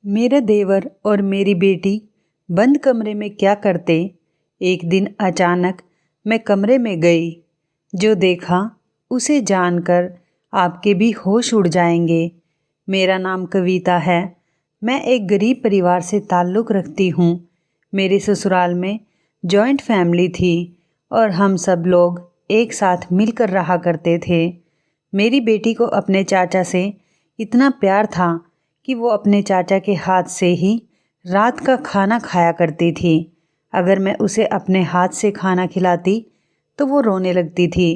मेरा देवर और मेरी बेटी बंद कमरे में क्या करते। एक दिन अचानक मैं कमरे में गई। जो देखा उसे जानकर आपके भी होश उड़ जाएंगे। मेरा नाम कविता है। मैं एक गरीब परिवार से ताल्लुक़ रखती हूँ। मेरे ससुराल में जॉइंट फैमिली थी और हम सब लोग एक साथ मिलकर रहा करते थे। मेरी बेटी को अपने चाचा से इतना प्यार था कि वो अपने चाचा के हाथ से ही रात का खाना खाया करती थी। अगर मैं उसे अपने हाथ से खाना खिलाती तो वो रोने लगती थी।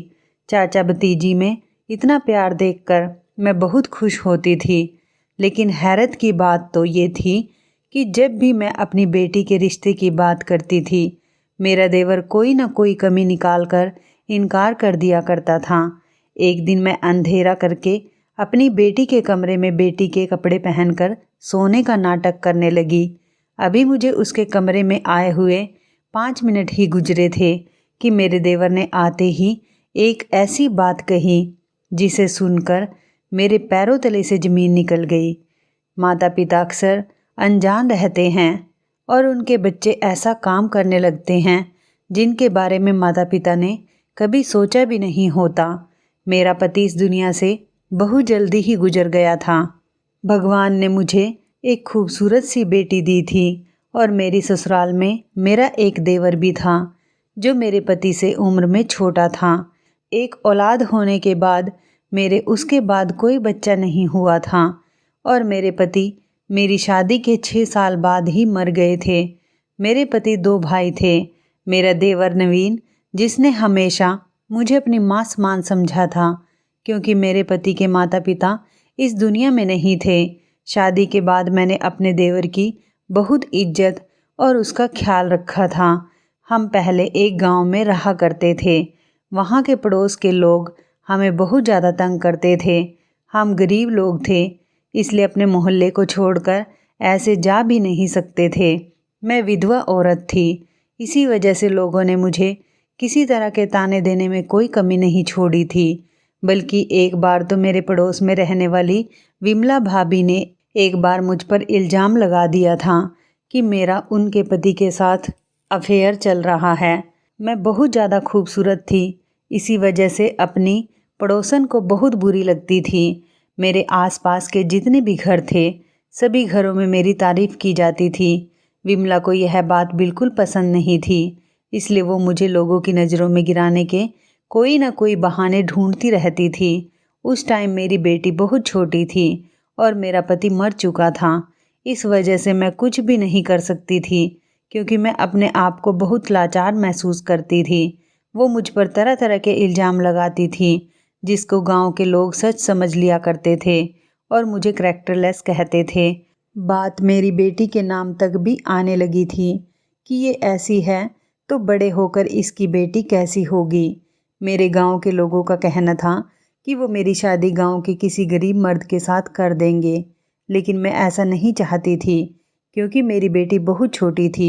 चाचा भतीजी में इतना प्यार देखकर मैं बहुत खुश होती थी। लेकिन हैरत की बात तो ये थी कि जब भी मैं अपनी बेटी के रिश्ते की बात करती थी, मेरा देवर कोई ना कोई कमी निकाल कर इनकार कर दिया करता था। एक दिन मैं अंधेरा करके अपनी बेटी के कमरे में बेटी के कपड़े पहनकर सोने का नाटक करने लगी। अभी मुझे उसके कमरे में आए हुए 5 मिनट ही गुजरे थे कि मेरे देवर ने आते ही एक ऐसी बात कही जिसे सुनकर मेरे पैरों तले से ज़मीन निकल गई। माता पिता अक्सर अनजान रहते हैं और उनके बच्चे ऐसा काम करने लगते हैं जिनके बारे में माता पिता ने कभी सोचा भी नहीं होता। मेरा पति इस दुनिया से बहुत जल्दी ही गुजर गया था। भगवान ने मुझे एक खूबसूरत सी बेटी दी थी और मेरी ससुराल में मेरा एक देवर भी था जो मेरे पति से उम्र में छोटा था। एक औलाद होने के बाद मेरे उसके बाद कोई बच्चा नहीं हुआ था और मेरे पति मेरी शादी के 6 साल बाद ही मर गए थे। मेरे पति 2 भाई थे। मेरा देवर नवीन, जिसने हमेशा मुझे अपनी मां समान समझा था क्योंकि मेरे पति के माता पिता इस दुनिया में नहीं थे। शादी के बाद मैंने अपने देवर की बहुत इज्जत और उसका ख्याल रखा था। हम पहले एक गांव में रहा करते थे। वहाँ के पड़ोस के लोग हमें बहुत ज़्यादा तंग करते थे। हम गरीब लोग थे, इसलिए अपने मोहल्ले को छोड़कर ऐसे जा भी नहीं सकते थे। मैं विधवा औरत थी, इसी वजह से लोगों ने मुझे किसी तरह के ताने देने में कोई कमी नहीं छोड़ी थी। बल्कि एक बार तो मेरे पड़ोस में रहने वाली विमला भाभी ने एक बार मुझ पर इल्ज़ाम लगा दिया था कि मेरा उनके पति के साथ अफेयर चल रहा है। मैं बहुत ज़्यादा खूबसूरत थी, इसी वजह से अपनी पड़ोसन को बहुत बुरी लगती थी। मेरे आसपास के जितने भी घर थे, सभी घरों में मेरी तारीफ़ की जाती थी। विमला को यह बात बिल्कुल पसंद नहीं थी, इसलिए वो मुझे लोगों की नज़रों में गिराने के कोई ना कोई बहाने ढूंढती रहती थी। उस टाइम मेरी बेटी बहुत छोटी थी और मेरा पति मर चुका था। इस वजह से मैं कुछ भी नहीं कर सकती थी क्योंकि मैं अपने आप को बहुत लाचार महसूस करती थी। वो मुझ पर तरह तरह के इल्ज़ाम लगाती थी जिसको गांव के लोग सच समझ लिया करते थे और मुझे करैक्टरलेस कहते थे। बात मेरी बेटी के नाम तक भी आने लगी थी कि ये ऐसी है तो बड़े होकर इसकी बेटी कैसी होगी। मेरे गांव के लोगों का कहना था कि वो मेरी शादी गांव के किसी गरीब मर्द के साथ कर देंगे, लेकिन मैं ऐसा नहीं चाहती थी क्योंकि मेरी बेटी बहुत छोटी थी।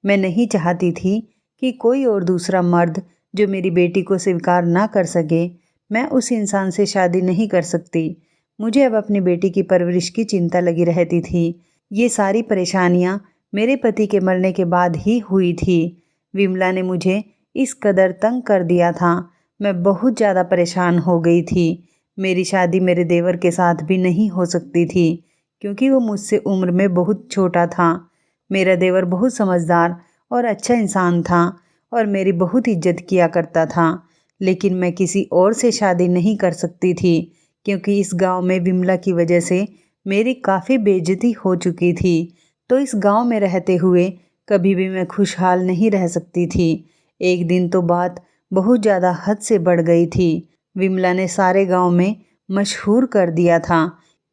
मैं नहीं चाहती थी कि कोई और दूसरा मर्द जो मेरी बेटी को स्वीकार ना कर सके, मैं उस इंसान से शादी नहीं कर सकती। मुझे अब अपनी बेटी की परवरिश की चिंता लगी रहती थी। ये सारी परेशानियाँ मेरे पति के मरने के बाद ही हुई थी। विमला ने मुझे इस कदर तंग कर दिया था, मैं बहुत ज़्यादा परेशान हो गई थी। मेरी शादी मेरे देवर के साथ भी नहीं हो सकती थी क्योंकि वो मुझसे उम्र में बहुत छोटा था। मेरा देवर बहुत समझदार और अच्छा इंसान था और मेरी बहुत इज्जत किया करता था, लेकिन मैं किसी और से शादी नहीं कर सकती थी क्योंकि इस गांव में विमला की वजह से मेरी काफ़ी बेइज्जती हो चुकी थी। तो इस गांव में रहते हुए कभी भी मैं खुशहाल नहीं रह सकती थी। एक दिन तो बात बहुत ज़्यादा हद से बढ़ गई थी। विमला ने सारे गांव में मशहूर कर दिया था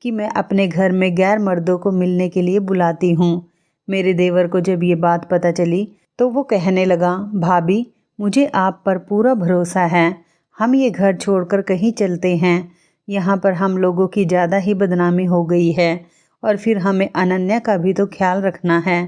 कि मैं अपने घर में गैर मर्दों को मिलने के लिए बुलाती हूँ। मेरे देवर को जब ये बात पता चली तो वो कहने लगा, भाभी मुझे आप पर पूरा भरोसा है, हम ये घर छोड़कर कहीं चलते हैं। यहाँ पर हम लोगों की ज़्यादा ही बदनामी हो गई है और फिर हमें अनन्या का भी तो ख्याल रखना है।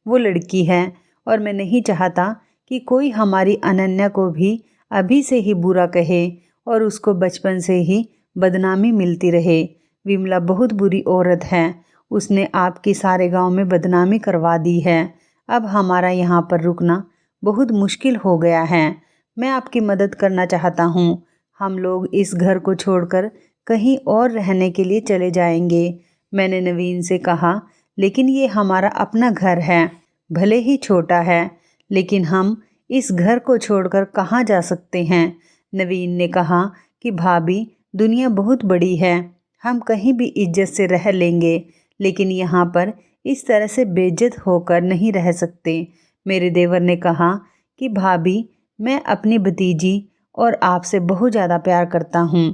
वो लड़की है और मैं नहीं चाहता कि कोई हमारी अनन्या को भी अभी से ही बुरा कहे और उसको बचपन से ही बदनामी मिलती रहे। विमला बहुत बुरी औरत है उसने आपकी सारे गांव में बदनामी करवा दी है। अब हमारा यहाँ पर रुकना बहुत मुश्किल हो गया है। मैं आपकी मदद करना चाहता हूँ। हम लोग इस घर को छोड़कर कहीं और रहने के लिए चले जाएंगे। मैंने नवीन से कहा, लेकिन ये हमारा अपना घर है, भले ही छोटा है, लेकिन हम इस घर को छोड़कर कहाँ जा सकते हैं। नवीन ने कहा कि भाभी, दुनिया बहुत बड़ी है, हम कहीं भी इज्जत से रह लेंगे, लेकिन यहाँ पर इस तरह से बेइज्जत होकर नहीं रह सकते। मेरे देवर ने कहा कि भाभी, मैं अपनी भतीजी और आपसे बहुत ज़्यादा प्यार करता हूँ।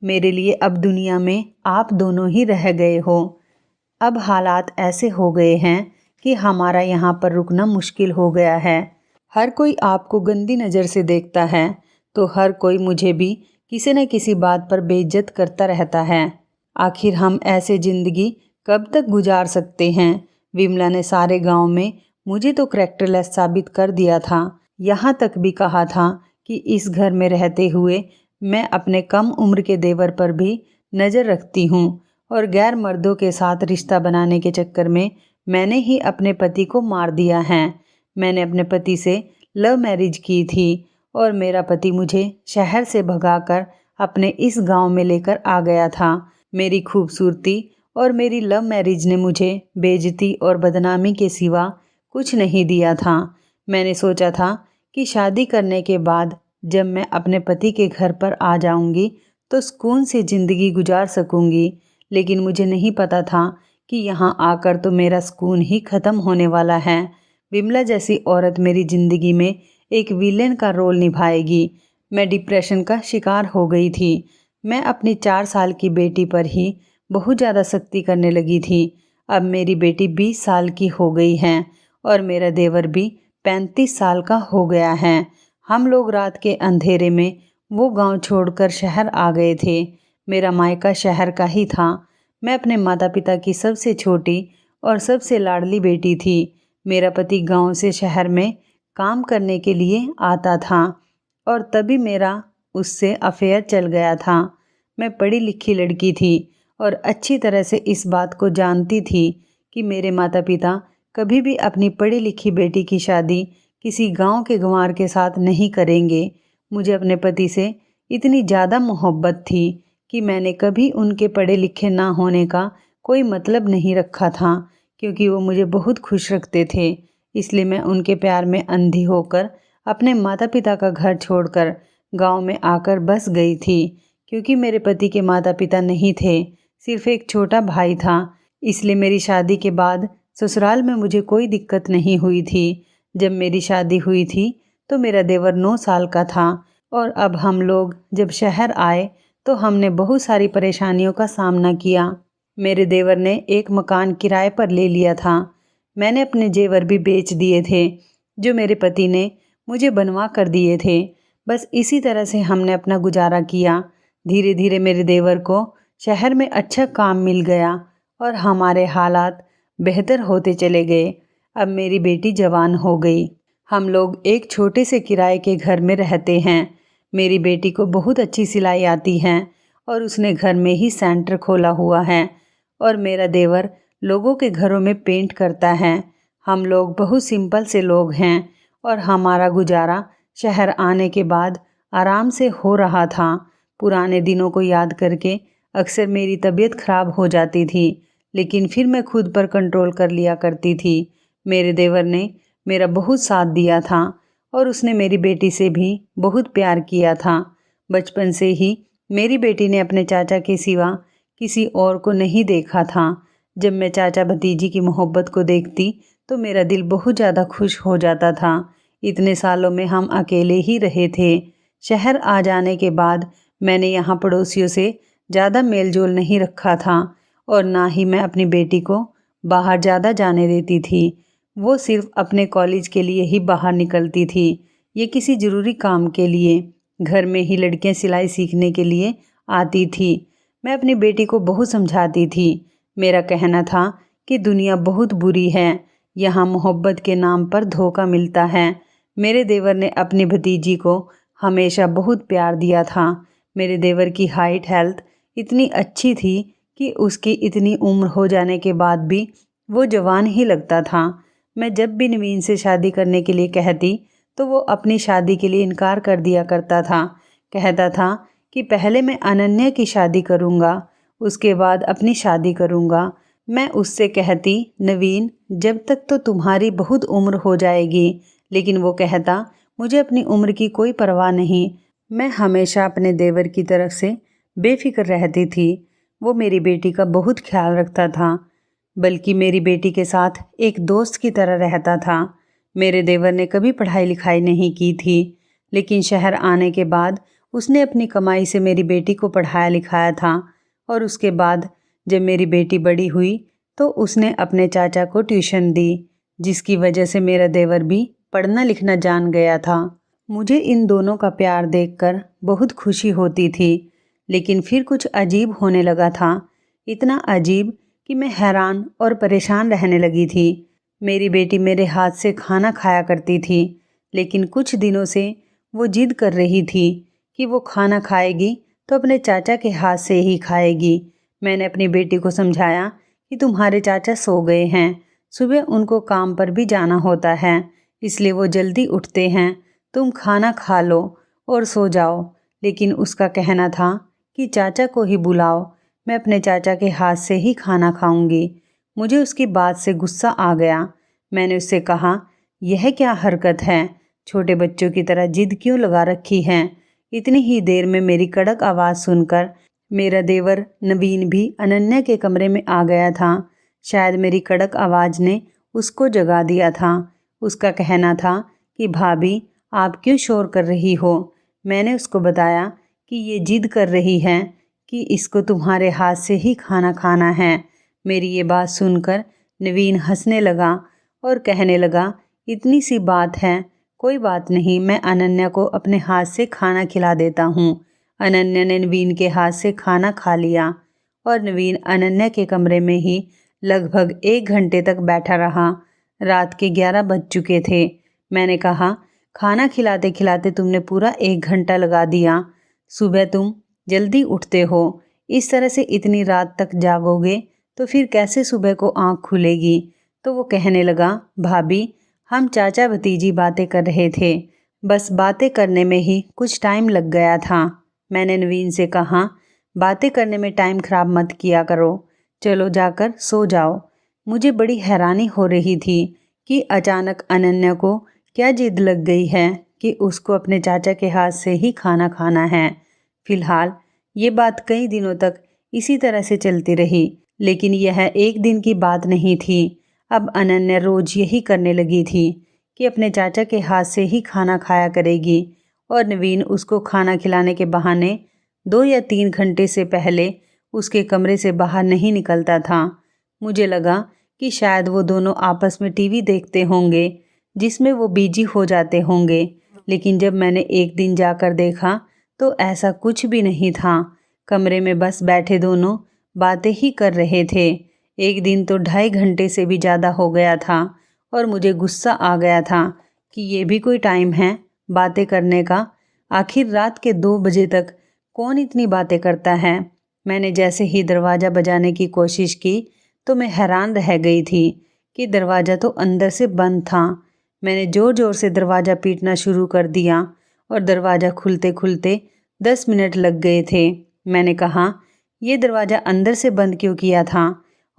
मेरे लिए अब दुनिया में आप दोनों ही रह गए हो। अब हालात ऐसे हो गए हैं कि हमारा यहाँ पर रुकना मुश्किल हो गया है। हर कोई आपको गंदी नज़र से देखता है, तो हर कोई मुझे भी किसी न किसी बात पर बेइज्जत करता रहता है। आखिर हम ऐसे ज़िंदगी कब तक गुजार सकते हैं। विमला ने सारे गांव में मुझे तो करैक्टरलेस साबित कर दिया था। यहाँ तक भी कहा था कि इस घर में रहते हुए मैं अपने कम उम्र के देवर पर भी नज़र रखती हूँ और गैर मर्दों के साथ रिश्ता बनाने के चक्कर में मैंने ही अपने पति को मार दिया है। मैंने अपने पति से लव मैरिज की थी और मेरा पति मुझे शहर से भगाकर अपने इस गांव में लेकर आ गया था। मेरी खूबसूरती और मेरी लव मैरिज ने मुझे बेइज्जती और बदनामी के सिवा कुछ नहीं दिया था। मैंने सोचा था कि शादी करने के बाद जब मैं अपने पति के घर पर आ जाऊंगी तो सुकून से ज़िंदगी गुजार सकूंगी, लेकिन मुझे नहीं पता था कि यहाँ आकर तो मेरा सुकून ही ख़त्म होने वाला है। विमला जैसी औरत मेरी ज़िंदगी में एक विलेन का रोल निभाएगी। मैं डिप्रेशन का शिकार हो गई थी। मैं अपनी 4 साल की बेटी पर ही बहुत ज़्यादा सख्ती करने लगी थी। अब मेरी बेटी 20 साल की हो गई है और मेरा देवर भी 35 साल का हो गया है। हम लोग रात के अंधेरे में वो गांव छोड़कर शहर आ गए थे। मेरा मायका शहर का ही था। मैं अपने माता पिता की सबसे छोटी और सबसे लाडली बेटी थी। मेरा पति गांव से शहर में काम करने के लिए आता था और तभी मेरा उससे अफेयर चल गया था। मैं पढ़ी लिखी लड़की थी और अच्छी तरह से इस बात को जानती थी कि मेरे माता पिता कभी भी अपनी पढ़ी लिखी बेटी की शादी किसी गांव के गंवार के साथ नहीं करेंगे। मुझे अपने पति से इतनी ज़्यादा मोहब्बत थी कि मैंने कभी उनके पढ़े लिखे ना होने का कोई मतलब नहीं रखा था, क्योंकि वो मुझे बहुत खुश रखते थे। इसलिए मैं उनके प्यार में अंधी होकर अपने माता पिता का घर छोड़कर गांव में आकर बस गई थी। क्योंकि मेरे पति के माता पिता नहीं थे, सिर्फ एक छोटा भाई था, इसलिए मेरी शादी के बाद ससुराल में मुझे कोई दिक्कत नहीं हुई थी। जब मेरी शादी हुई थी तो मेरा देवर 9 साल का था और अब हम लोग जब शहर आए तो हमने बहुत सारी परेशानियों का सामना किया। मेरे देवर ने एक मकान किराए पर ले लिया था। मैंने अपने जेवर भी बेच दिए थे जो मेरे पति ने मुझे बनवा कर दिए थे। बस इसी तरह से हमने अपना गुजारा किया। धीरे धीरे मेरे देवर को शहर में अच्छा काम मिल गया और हमारे हालात बेहतर होते चले गए। अब मेरी बेटी जवान हो गई। हम लोग एक छोटे से किराए के घर में रहते हैं। मेरी बेटी को बहुत अच्छी सिलाई आती है और उसने घर में ही सेंटर खोला हुआ है और मेरा देवर लोगों के घरों में पेंट करता है। हम लोग बहुत सिंपल से लोग हैं और हमारा गुजारा शहर आने के बाद आराम से हो रहा था। पुराने दिनों को याद करके अक्सर मेरी तबीयत खराब हो जाती थी, लेकिन फिर मैं खुद पर कंट्रोल कर लिया करती थी। मेरे देवर ने मेरा बहुत साथ दिया था और उसने मेरी बेटी से भी बहुत प्यार किया था। बचपन से ही मेरी बेटी ने अपने चाचा के सिवा किसी और को नहीं देखा था। जब मैं चाचा भतीजी की मोहब्बत को देखती तो मेरा दिल बहुत ज़्यादा खुश हो जाता था। इतने सालों में हम अकेले ही रहे थे। शहर आ जाने के बाद मैंने यहाँ पड़ोसियों से ज़्यादा मेल जोल नहीं रखा था और ना ही मैं अपनी बेटी को बाहर ज़्यादा जाने देती थी। वो सिर्फ अपने कॉलेज के लिए ही बाहर निकलती थी, ये किसी ज़रूरी काम के लिए। घर में ही लड़कियां सिलाई सीखने के लिए आती थी। मैं अपनी बेटी को बहुत समझाती थी। मेरा कहना था कि दुनिया बहुत बुरी है, यहाँ मोहब्बत के नाम पर धोखा मिलता है। मेरे देवर ने अपनी भतीजी को हमेशा बहुत प्यार दिया था। मेरे देवर की हाइट हेल्थ इतनी अच्छी थी कि उसकी इतनी उम्र हो जाने के बाद भी वो जवान ही लगता था। मैं जब भी नवीन से शादी करने के लिए कहती तो वो अपनी शादी के लिए इनकार कर दिया करता था। कहता था कि पहले मैं अनन्या की शादी करूँगा, उसके बाद अपनी शादी करूँगा। मैं उससे कहती, नवीन जब तक तो तुम्हारी बहुत उम्र हो जाएगी, लेकिन वो कहता, मुझे अपनी उम्र की कोई परवाह नहीं, मैं हमेशा अपने देवर की तरफ से बेफिक्र रहती थी। वो मेरी बेटी का बहुत ख्याल रखता था, बल्कि मेरी बेटी के साथ एक दोस्त की तरह रहता था। मेरे देवर ने कभी पढ़ाई लिखाई नहीं की थी, लेकिन शहर आने के बाद उसने अपनी कमाई से मेरी बेटी को पढ़ाया लिखाया था। और उसके बाद जब मेरी बेटी बड़ी हुई तो उसने अपने चाचा को ट्यूशन दी, जिसकी वजह से मेरा देवर भी पढ़ना लिखना जान गया था। मुझे इन दोनों का प्यार देखकर बहुत खुशी होती थी, लेकिन फिर कुछ अजीब होने लगा था। इतना अजीब कि मैं हैरान और परेशान रहने लगी थी। मेरी बेटी मेरे हाथ से खाना खाया करती थी, लेकिन कुछ दिनों से वो जिद कर रही थी कि वो खाना खाएगी तो अपने चाचा के हाथ से ही खाएगी। मैंने अपनी बेटी को समझाया कि तुम्हारे चाचा सो गए हैं, सुबह उनको काम पर भी जाना होता है, इसलिए वो जल्दी उठते हैं, तुम खाना खा लो और सो जाओ। लेकिन उसका कहना था कि चाचा को ही बुलाओ, मैं अपने चाचा के हाथ से ही खाना खाऊंगी। मुझे उसकी बात से गुस्सा आ गया। मैंने उससे कहा, यह क्या हरकत है, छोटे बच्चों की तरह जिद क्यों लगा रखी है। इतनी ही देर में मेरी कड़क आवाज़ सुनकर मेरा देवर नवीन भी अनन्या के कमरे में आ गया था। शायद मेरी कड़क आवाज़ ने उसको जगा दिया था। उसका कहना था कि भाभी आप क्यों शोर कर रही हो। मैंने उसको बताया कि ये जिद कर रही है कि इसको तुम्हारे हाथ से ही खाना खाना है। मेरी ये बात सुनकर नवीन हंसने लगा और कहने लगा, इतनी सी बात है, कोई बात नहीं, मैं अनन्या को अपने हाथ से खाना खिला देता हूँ। अनन्या ने नवीन के हाथ से खाना खा लिया और नवीन अनन्या के कमरे में ही लगभग 1 घंटे तक बैठा रहा। रात के 11 बज चुके थे। मैंने कहा, खाना खिलाते खिलाते तुमने पूरा 1 घंटा लगा दिया। सुबह तुम जल्दी उठते हो, इस तरह से इतनी रात तक जागोगे तो फिर कैसे सुबह को आँख खुलेगी। तो वो कहने लगा, भाभी हम चाचा भतीजी बातें कर रहे थे, बस बातें करने में ही कुछ टाइम लग गया था। मैंने नवीन से कहा, बातें करने में टाइम ख़राब मत किया करो, चलो जाकर सो जाओ। मुझे बड़ी हैरानी हो रही थी कि अचानक अनन्या को क्या जिद लग गई है कि उसको अपने चाचा के हाथ से ही खाना खाना है। फिलहाल ये बात कई दिनों तक इसी तरह से चलती रही, लेकिन यह एक दिन की बात नहीं थी। अब अनन्या रोज़ यही करने लगी थी कि अपने चाचा के हाथ से ही खाना खाया करेगी और नवीन उसको खाना खिलाने के बहाने 2 या 3 घंटे से पहले उसके कमरे से बाहर नहीं निकलता था। मुझे लगा कि शायद वो दोनों आपस में टीवी देखते होंगे, जिसमें वो बिजी हो जाते होंगे, लेकिन जब मैंने एक दिन जाकर देखा तो ऐसा कुछ भी नहीं था। कमरे में बस बैठे दोनों बातें ही कर रहे थे। एक दिन तो 2.5 घंटे से भी ज़्यादा हो गया था और मुझे गुस्सा आ गया था कि ये भी कोई टाइम है बातें करने का। आखिर रात के 2 बजे तक कौन इतनी बातें करता है। मैंने जैसे ही दरवाज़ा बजाने की कोशिश की तो मैं हैरान रह गई थी कि दरवाज़ा तो अंदर से बंद था। मैंने ज़ोर ज़ोर से दरवाज़ा पीटना शुरू कर दिया और दरवाज़ा खुलते खुलते 10 मिनट लग गए थे। मैंने कहा, ये दरवाज़ा अंदर से बंद क्यों किया था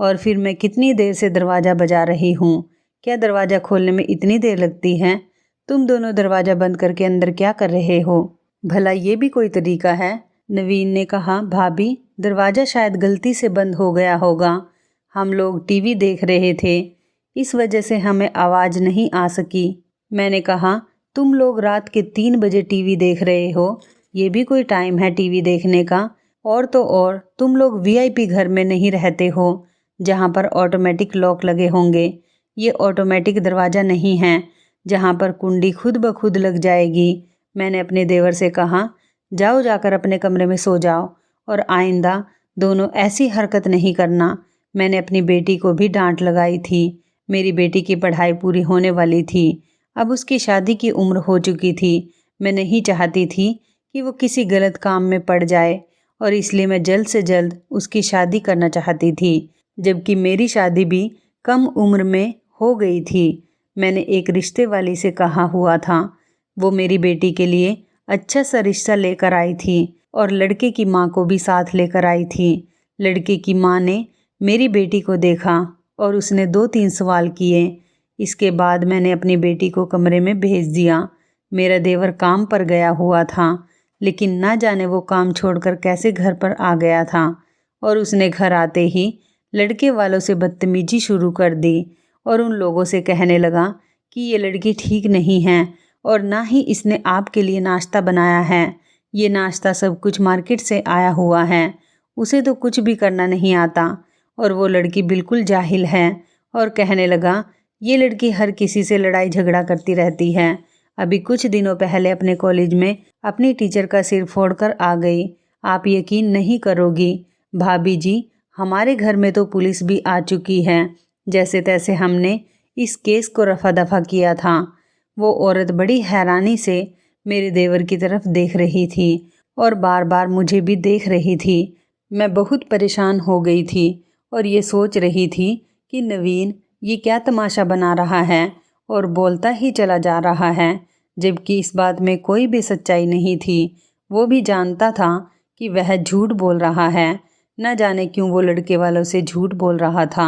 और फिर मैं कितनी देर से दरवाज़ा बजा रही हूँ, क्या दरवाज़ा खोलने में इतनी देर लगती है। तुम दोनों दरवाज़ा बंद करके अंदर क्या कर रहे हो, भला ये भी कोई तरीका है। नवीन ने कहा, भाभी दरवाज़ा शायद गलती से बंद हो गया होगा, हम लोग टीवी देख रहे थे, इस वजह से हमें आवाज़ नहीं आ सकी। मैंने कहा, तुम लोग रात के 3 बजे टीवी देख रहे हो, ये भी कोई टाइम है टीवी देखने का। और तो और तुम लोग वीआईपी घर में नहीं रहते हो जहाँ पर ऑटोमेटिक लॉक लगे होंगे। ये ऑटोमेटिक दरवाज़ा नहीं है जहाँ पर कुंडी खुद ब खुद लग जाएगी। मैंने अपने देवर से कहा, जाओ जाकर अपने कमरे में सो जाओ और आइंदा दोनों ऐसी हरकत नहीं करना। मैंने अपनी बेटी को भी डांट लगाई थी। मेरी बेटी की पढ़ाई पूरी होने वाली थी, अब उसकी शादी की उम्र हो चुकी थी। मैं नहीं चाहती थी कि वो किसी गलत काम में पड़ जाए और इसलिए मैं जल्द से जल्द उसकी शादी करना चाहती थी, जबकि मेरी शादी भी कम उम्र में हो गई थी। मैंने एक रिश्ते वाली से कहा हुआ था, वो मेरी बेटी के लिए अच्छा सा रिश्ता लेकर आई थी और लड़के की माँ को भी साथ लेकर आई थी। लड़के की माँ ने मेरी बेटी को देखा और उसने 2-3 सवाल किए। इसके बाद मैंने अपनी बेटी को कमरे में भेज दिया। मेरा देवर काम पर गया हुआ था, लेकिन ना जाने वो काम छोड़कर कैसे घर पर आ गया था और उसने घर आते ही लड़के वालों से बदतमीजी शुरू कर दी और उन लोगों से कहने लगा कि ये लड़की ठीक नहीं है और ना ही इसने आपके लिए नाश्ता बनाया है। ये नाश्ता सब कुछ मार्केट से आया हुआ है, उसे तो कुछ भी करना नहीं आता और वो लड़की बिल्कुल जाहिल है। और कहने लगा ये लड़की हर किसी से लड़ाई झगड़ा करती रहती है। अभी कुछ दिनों पहले अपने कॉलेज में अपनी टीचर का सिर फोड़कर आ गई। आप यकीन नहीं करोगी भाभी जी, हमारे घर में तो पुलिस भी आ चुकी है। जैसे तैसे हमने इस केस को रफा दफा किया था। वो औरत बड़ी हैरानी से मेरे देवर की तरफ देख रही थी और बार बार मुझे भी देख रही थी। मैं बहुत परेशान हो गई थी और ये सोच रही थी कि नवीन ये क्या तमाशा बना रहा है और बोलता ही चला जा रहा है, जबकि इस बात में कोई भी सच्चाई नहीं थी। वो भी जानता था कि वह झूठ बोल रहा है। न जाने क्यों वो लड़के वालों से झूठ बोल रहा था।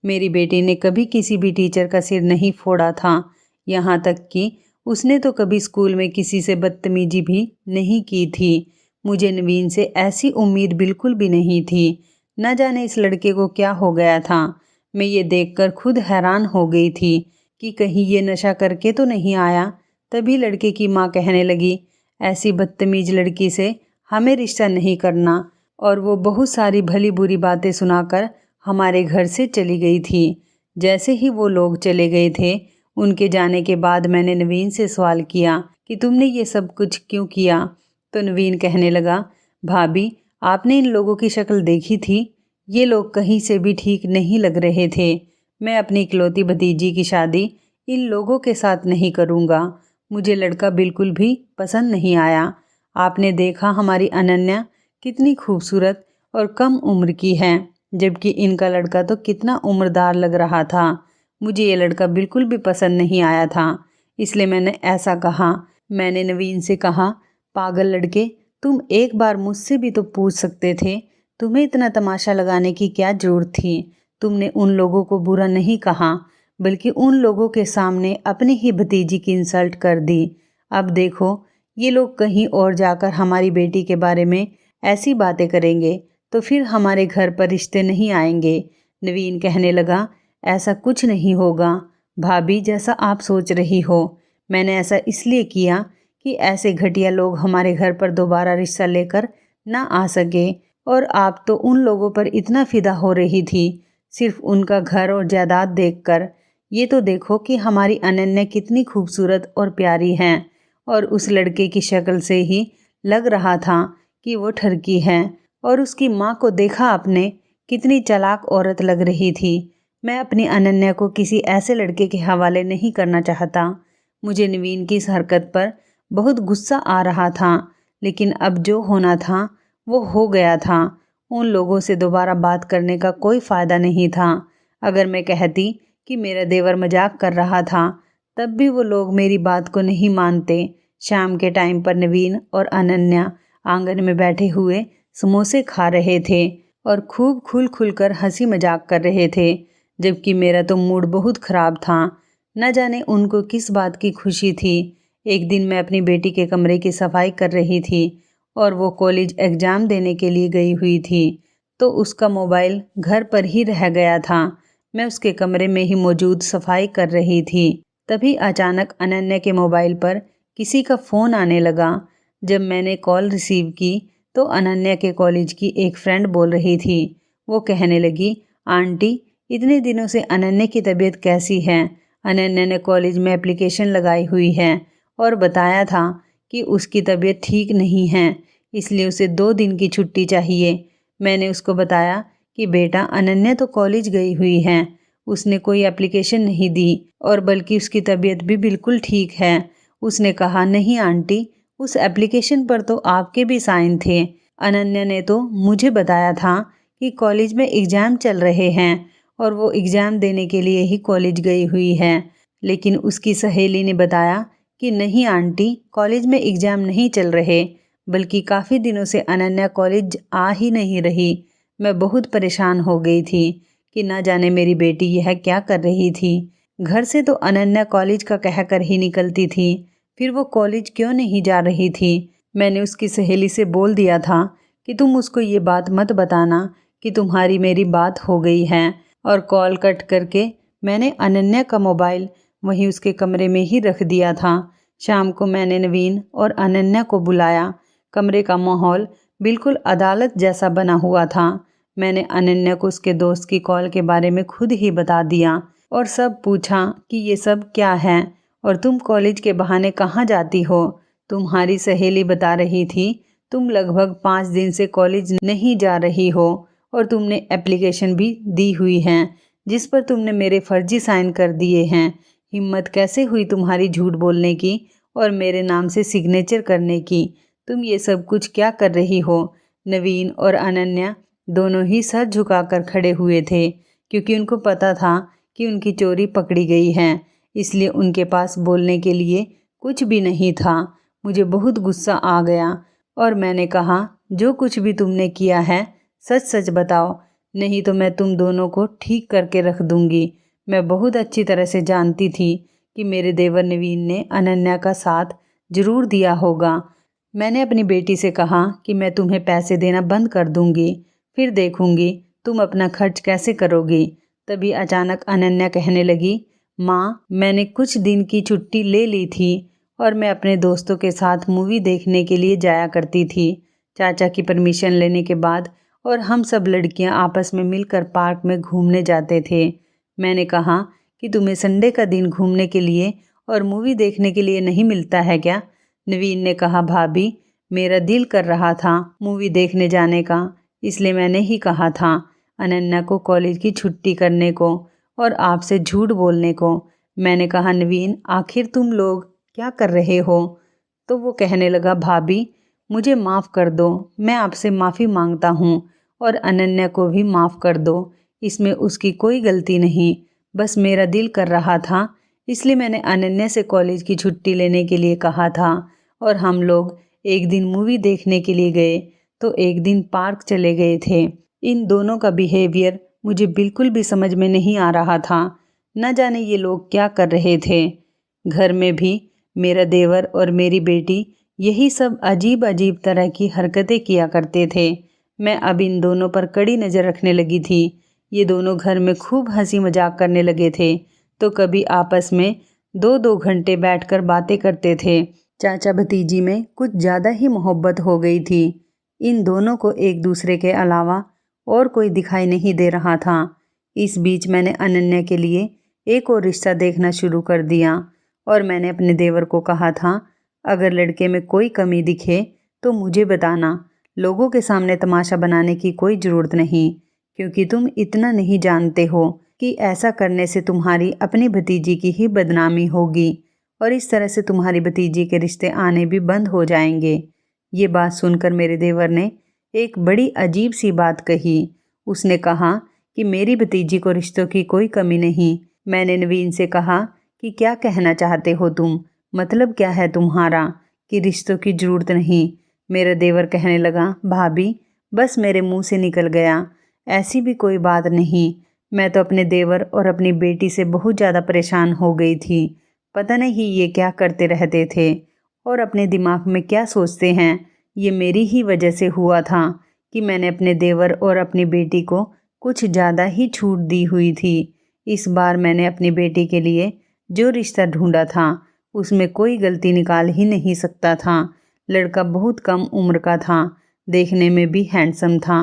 मेरी बेटी ने कभी किसी भी टीचर का सिर नहीं फोड़ा था, यहाँ तक कि उसने तो कभी स्कूल में किसी से बदतमीजी भी नहीं की थी। मुझे नवीन से ऐसी उम्मीद बिल्कुल भी नहीं थी। न जाने इस लड़के को क्या हो गया था। मैं ये देखकर खुद हैरान हो गई थी कि कहीं ये नशा करके तो नहीं आया। तभी लड़के की माँ कहने लगी, ऐसी बदतमीज लड़की से हमें रिश्ता नहीं करना, और वो बहुत सारी भली बुरी बातें सुनाकर हमारे घर से चली गई थी। जैसे ही वो लोग चले गए थे, उनके जाने के बाद मैंने नवीन से सवाल किया कि तुमने ये सब कुछ क्यों किया। तो नवीन कहने लगा, भाभी आपने इन लोगों की शक्ल देखी थी, ये लोग कहीं से भी ठीक नहीं लग रहे थे। मैं अपनी इकलौती भतीजी की शादी इन लोगों के साथ नहीं करूँगा। मुझे लड़का बिल्कुल भी पसंद नहीं आया। आपने देखा हमारी अनन्या कितनी खूबसूरत और कम उम्र की है, जबकि इनका लड़का तो कितना उम्रदार लग रहा था। मुझे ये लड़का बिल्कुल भी पसंद नहीं आया था, इसलिए मैंने ऐसा कहा। मैंने नवीन से कहा, पागल लड़के, तुम एक बार मुझसे भी तो पूछ सकते थे। तुम्हें इतना तमाशा लगाने की क्या जरूरत थी। तुमने उन लोगों को बुरा नहीं कहा, बल्कि उन लोगों के सामने अपनी ही भतीजी की इंसल्ट कर दी। अब देखो ये लोग कहीं और जाकर हमारी बेटी के बारे में ऐसी बातें करेंगे तो फिर हमारे घर पर रिश्ते नहीं आएंगे। नवीन कहने लगा, ऐसा कुछ नहीं होगा भाभी, जैसा आप सोच रही हो। मैंने ऐसा इसलिए किया कि ऐसे घटिया लोग हमारे घर पर दोबारा रिश्ता लेकर ना आ सके। और आप तो उन लोगों पर इतना फिदा हो रही थी सिर्फ उनका घर और जायदाद देखकर। ये तो देखो कि हमारी अनन्या कितनी खूबसूरत और प्यारी है, और उस लड़के की शक्ल से ही लग रहा था कि वो ठरकी है। और उसकी माँ को देखा आपने, कितनी चालाक औरत लग रही थी। मैं अपनी अनन्या को किसी ऐसे लड़के के हवाले नहीं करना चाहता। मुझे नवीन की इस हरकत पर बहुत गुस्सा आ रहा था, लेकिन अब जो होना था वो हो गया था। उन लोगों से दोबारा बात करने का कोई फ़ायदा नहीं था। अगर मैं कहती कि मेरा देवर मजाक कर रहा था, तब भी वो लोग मेरी बात को नहीं मानते। शाम के टाइम पर नवीन और अनन्या आंगन में बैठे हुए समोसे खा रहे थे और खूब खुल खुलकर हंसी मजाक कर रहे थे, जबकि मेरा तो मूड बहुत ख़राब था। न जाने उनको किस बात की खुशी थी। एक दिन मैं अपनी बेटी के कमरे की सफाई कर रही थी और वो कॉलेज एग्ज़ाम देने के लिए गई हुई थी, तो उसका मोबाइल घर पर ही रह गया था। मैं उसके कमरे में ही मौजूद सफाई कर रही थी। तभी अचानक अनन्या के मोबाइल पर किसी का फ़ोन आने लगा। जब मैंने कॉल रिसीव की तो अनन्या के कॉलेज की एक फ्रेंड बोल रही थी। वो कहने लगी, आंटी इतने दिनों से अनन्या की तबीयत कैसी है। अनन्या ने कॉलेज में एप्लीकेशन लगाई हुई है और बताया था कि उसकी तबीयत ठीक नहीं है, इसलिए उसे 2 दिन की छुट्टी चाहिए। मैंने उसको बताया कि बेटा अनन्या तो कॉलेज गई हुई है, उसने कोई एप्लीकेशन नहीं दी और बल्कि उसकी तबीयत भी बिल्कुल ठीक है। उसने कहा, नहीं आंटी, उस एप्लीकेशन पर तो आपके भी साइन थे, अनन्या ने तो मुझे बताया था कि कॉलेज में एग्ज़ाम चल रहे हैं और वो एग्ज़ाम देने के लिए ही कॉलेज गई हुई है। लेकिन उसकी सहेली ने बताया कि नहीं आंटी, कॉलेज में एग्ज़ाम नहीं चल रहे, बल्कि काफ़ी दिनों से अनन्या कॉलेज आ ही नहीं रही। मैं बहुत परेशान हो गई थी कि ना जाने मेरी बेटी यह क्या कर रही थी। घर से तो अनन्या कॉलेज का कह कर ही निकलती थी, फिर वो कॉलेज क्यों नहीं जा रही थी। मैंने उसकी सहेली से बोल दिया था कि तुम उसको ये बात मत बताना कि तुम्हारी मेरी बात हो गई है, और कॉल कट करके मैंने अनन्या का मोबाइल वहीं उसके कमरे में ही रख दिया था। शाम को मैंने नवीन और अनन्या को बुलाया। कमरे का माहौल बिल्कुल अदालत जैसा बना हुआ था। मैंने अनन्या को उसके दोस्त की कॉल के बारे में खुद ही बता दिया और सब पूछा कि ये सब क्या है और तुम कॉलेज के बहाने कहाँ जाती हो। तुम्हारी सहेली बता रही थी तुम लगभग 5 दिन से कॉलेज नहीं जा रही हो और तुमने एप्लीकेशन भी दी हुई है जिस पर तुमने मेरे फर्जी साइन कर दिए हैं। हिम्मत कैसे हुई तुम्हारी झूठ बोलने की और मेरे नाम से सिग्नेचर करने की। तुम ये सब कुछ क्या कर रही हो। नवीन और अनन्या दोनों ही सर झुकाकर खड़े हुए थे क्योंकि उनको पता था कि उनकी चोरी पकड़ी गई है, इसलिए उनके पास बोलने के लिए कुछ भी नहीं था। मुझे बहुत गुस्सा आ गया और मैंने कहा, जो कुछ भी तुमने किया है सच सच बताओ, नहीं तो मैं तुम दोनों को ठीक करके रख दूंगी। मैं बहुत अच्छी तरह से जानती थी कि मेरे देवर नवीन ने अनन्या का साथ जरूर दिया होगा। मैंने अपनी बेटी से कहा कि मैं तुम्हें पैसे देना बंद कर दूंगी, फिर देखूंगी तुम अपना खर्च कैसे करोगी। तभी अचानक अनन्या कहने लगी, माँ, मैंने कुछ दिन की छुट्टी ले ली थी और मैं अपने दोस्तों के साथ मूवी देखने के लिए जाया करती थी। चाचा की परमिशन लेने के बाद और हम सब लड़कियां आपस में मिलकर पार्क में घूमने जाते थे। मैंने कहा कि तुम्हें संडे का दिन घूमने के लिए और मूवी देखने के लिए नहीं मिलता है क्या। नवीन ने कहा, भाभी, मेरा दिल कर रहा था मूवी देखने जाने का, इसलिए मैंने ही कहा था अनन्या को कॉलेज की छुट्टी करने को और आपसे झूठ बोलने को। मैंने कहा, नवीन, आखिर तुम लोग क्या कर रहे हो। तो वो कहने लगा, भाभी, मुझे माफ़ कर दो, मैं आपसे माफ़ी मांगता हूँ और अनन्या को भी माफ़ कर दो, इसमें उसकी कोई गलती नहीं, बस मेरा दिल कर रहा था इसलिए मैंने अनन्या से कॉलेज की छुट्टी लेने के लिए कहा था और हम लोग एक दिन मूवी देखने के लिए गए तो एक दिन पार्क चले गए थे। इन दोनों का बिहेवियर मुझे बिल्कुल भी समझ में नहीं आ रहा था। न जाने ये लोग क्या कर रहे थे। घर में भी मेरा देवर और मेरी बेटी यही सब अजीब अजीब तरह की हरकतें किया करते थे। मैं अब इन दोनों पर कड़ी नज़र रखने लगी थी। ये दोनों घर में खूब हंसी मजाक करने लगे थे तो कभी आपस में 2-2 घंटे बैठकर बातें करते थे। चाचा भतीजी में कुछ ज़्यादा ही मोहब्बत हो गई थी। इन दोनों को एक दूसरे के अलावा और कोई दिखाई नहीं दे रहा था। इस बीच मैंने अनन्या के लिए एक और रिश्ता देखना शुरू कर दिया और मैंने अपने देवर को कहा था, अगर लड़के में कोई कमी दिखे तो मुझे बताना। लोगों के सामने तमाशा बनाने की कोई ज़रूरत नहीं, क्योंकि तुम इतना नहीं जानते हो कि ऐसा करने से तुम्हारी अपनी भतीजी की ही बदनामी होगी और इस तरह से तुम्हारी भतीजी के रिश्ते आने भी बंद हो जाएंगे। ये बात सुनकर मेरे देवर ने एक बड़ी अजीब सी बात कही। उसने कहा कि मेरी भतीजी को रिश्तों की कोई कमी नहीं। मैंने नवीन से कहा कि क्या कहना चाहते हो तुम, मतलब क्या है तुम्हारा कि रिश्तों की ज़रूरत नहीं। मेरा देवर कहने लगा, भाभी, बस मेरे मुंह से निकल गया, ऐसी भी कोई बात नहीं। मैं तो अपने देवर और अपनी बेटी से बहुत ज़्यादा परेशान हो गई थी। पता नहीं ये क्या करते रहते थे और अपने दिमाग में क्या सोचते हैं। ये मेरी ही वजह से हुआ था कि मैंने अपने देवर और अपनी बेटी को कुछ ज़्यादा ही छूट दी हुई थी। इस बार मैंने अपनी बेटी के लिए जो रिश्ता ढूंढा था उसमें कोई गलती निकाल ही नहीं सकता था। लड़का बहुत कम उम्र का था, देखने में भी हैंडसम था।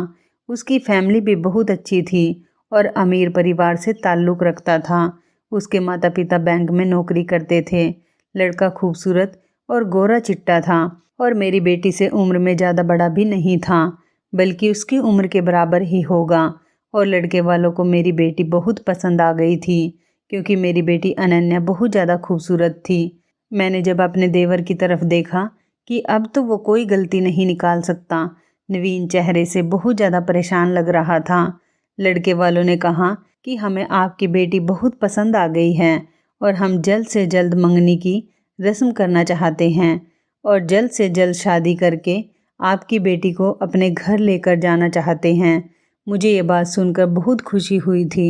उसकी फैमिली भी बहुत अच्छी थी और अमीर परिवार से ताल्लुक़ रखता था। उसके माता पिता बैंक में नौकरी करते थे। लड़का खूबसूरत और गोरा चिट्टा था और मेरी बेटी से उम्र में ज़्यादा बड़ा भी नहीं था, बल्कि उसकी उम्र के बराबर ही होगा। और लड़के वालों को मेरी बेटी बहुत पसंद आ गई थी क्योंकि मेरी बेटी अनन्या बहुत ज़्यादा खूबसूरत थी। मैंने जब अपने देवर की तरफ देखा कि अब तो वो कोई गलती नहीं निकाल सकता, नवीन चेहरे से बहुत ज़्यादा परेशान लग रहा था। लड़के वालों ने कहा कि हमें आपकी बेटी बहुत पसंद आ गई है और हम जल्द से जल्द मंगनी की रस्म करना चाहते हैं और जल्द से जल्द शादी करके आपकी बेटी को अपने घर लेकर जाना चाहते हैं। मुझे ये बात सुनकर बहुत खुशी हुई थी